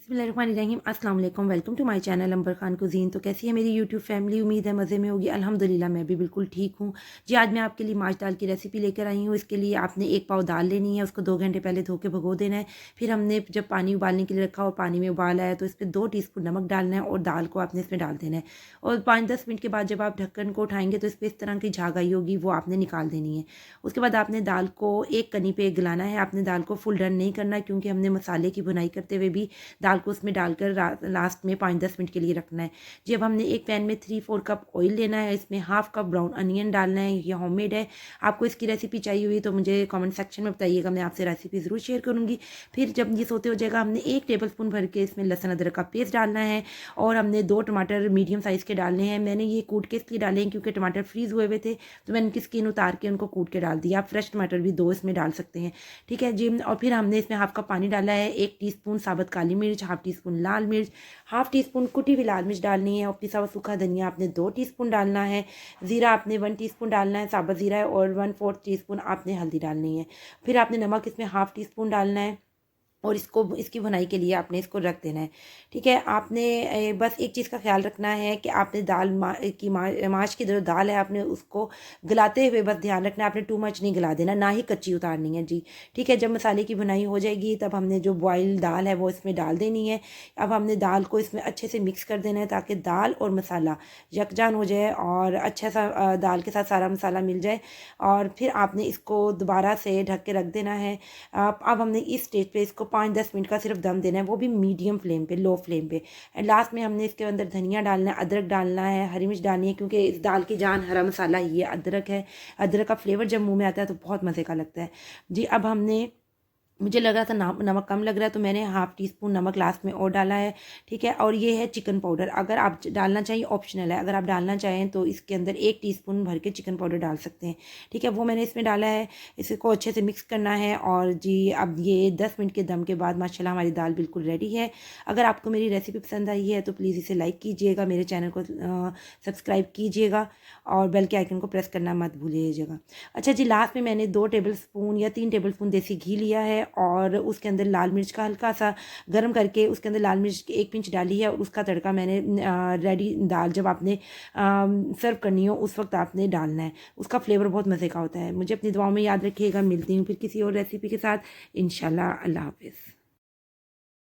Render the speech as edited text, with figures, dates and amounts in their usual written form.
बिस्मिल्लाहिर्रहमानिर्रहीम अस्सलाम वालेकुम। Welcome to my channel Ambar Khan cuisine. तो कैसी है मेरी यूट्यूब फैमिली? उम्मीद है मज़े में होगी। अल्हम्दुलिल्लाह मैं भी बिल्कुल ठीक हूँ जी। आज मैं आपके लिए माश दाल की रेसिपी लेकर आई हूँ। इसके लिए आपने एक पाव दाल लेनी है, उसको 2 घंटे पहले धो के भिगो देना है। फिर हमने जब पानी उबालने के लिए रखा और पानी में उबाल आया तो इसमें 2 टीस्पून नमक डालना है और दाल को आपने इसमें डाल देना है। और 5-10 मिनट के बाद जब आप ढक्कन को उठाएंगे तो इस पर इस तरह की झाग आई होगी, वो आपने निकाल देनी है। उसके बाद आपने दाल को एक कनी पे गलाना है। आपने दाल को फुल डन नहीं करना, क्योंकि हमने मसाले की भुनाई करते हुए भी दाल को उसमें डालकर लास्ट में 5-10 मिनट के लिए रखना है जी। अब हमने एक पैन में 3-4 कप ऑयल लेना है। इसमें हाफ कप ब्राउन अनियन डालना है। ये होममेड है। आपको इसकी रेसिपी चाहिए हुई तो मुझे कमेंट सेक्शन में बताइएगा, मैं आपसे रेसिपी ज़रूर शेयर करूँगी। फिर जब ये सोते हो जाएगा, हमने 1 टेबल स्पून भर के इसमें लहसुन अदरक का पेस्ट डालना है और हमने 2 टमाटर मीडियम साइज़ के डालने हैं। मैंने ये कूट के इसलिए डाले हैं क्योंकि टमाटर फ्रीज़ हुए हुए थे, तो मैंने उनकी स्किन उतार के उनको कूट के डाल दिया। आप फ्रेश टमाटर भी 2 इसमें डाल सकते हैं, ठीक है जी। और फिर हमने इसमें हाफ कप पानी डाला है। 1 टीस्पून साबुत काली मिर्च, हाफ टीस्पून लाल मिर्च, हाफ टी स्पून कुटी हुई लाल मिर्च डालनी है और पिसा हुआ सूखा धनिया आपने 2 टीस्पून डालना है। ज़ीरा आपने 1 टीस्पून डालना है, साबुत ज़ीरा है, और 1/4 टीस्पून आपने हल्दी डालनी है। फिर आपने नमक इसमें हाफ टी स्पून डालना है और इसको इसकी भुनाई के लिए आपने इसको रख देना है, ठीक है। आपने बस एक चीज़ का ख्याल रखना है कि आपने माश की जो दाल है आपने उसको गलाते हुए बस ध्यान रखना है, आपने टू मच नहीं गला देना, ना ही कच्ची उतारनी है जी, ठीक है। जब मसाले की भुनाई हो जाएगी तब हमने जो बॉयल दाल है वो इसमें डाल देनी है। अब हमने दाल को इसमें अच्छे से मिक्स कर देना है ताकि दाल और मसाला यकजान हो जाए और अच्छा सा दाल के साथ सारा मसाला मिल जाए। और फिर आपने इसको दोबारा से ढक के रख देना है। अब हमने इस स्टेज पे इसको 5-10 मिनट का सिर्फ दम देना है, वो भी मीडियम फ्लेम पे, लो फ्लेम पे। एंड लास्ट में हमने इसके अंदर धनिया डालना है, अदरक डालना है, हरी मिर्च डालनी है, क्योंकि इस दाल की जान हरा मसाला ये अदरक है। अदरक का फ्लेवर जब मुंह में आता है तो बहुत मज़े का लगता है जी। अब हमने मुझे लग रहा था नमक कम लग रहा है तो मैंने हाफ टी स्पून नमक लास्ट में और डाला है, ठीक है। और ये है चिकन पाउडर, अगर आप डालना चाहिए ऑप्शनल है, अगर आप डालना चाहें तो इसके अंदर 1 टीस्पून भर के चिकन पाउडर डाल सकते हैं, ठीक है। वो मैंने इसमें डाला है। इसको अच्छे से मिक्स करना है और जी अब ये 10 मिनट के दम के बाद माशाल्लाह हमारी दाल बिल्कुल रेडी है। अगर आपको मेरी रेसिपी पसंद आई है तो प्लीज़ इसे लाइक कीजिएगा, मेरे चैनल को सब्सक्राइब कीजिएगा और बेल के आइकन को प्रेस करना मत भूलिएगा। अच्छा जी, लास्ट में मैंने 2 टेबल स्पून या 3 टेबल स्पून देसी घी लिया है और उसके अंदर लाल मिर्च का हल्का सा गर्म करके उसके अंदर लाल मिर्च की 1 पिंच डाली है और उसका तड़का मैंने रेडी दाल जब आपने सर्व करनी हो उस वक्त आपने डालना है। उसका फ्लेवर बहुत मज़े का होता है। मुझे अपनी दुआओं में याद रखिएगा। मिलती हूँ फिर किसी और रेसिपी के साथ इंशाल्लाह। अल्लाह हाफ़िज़।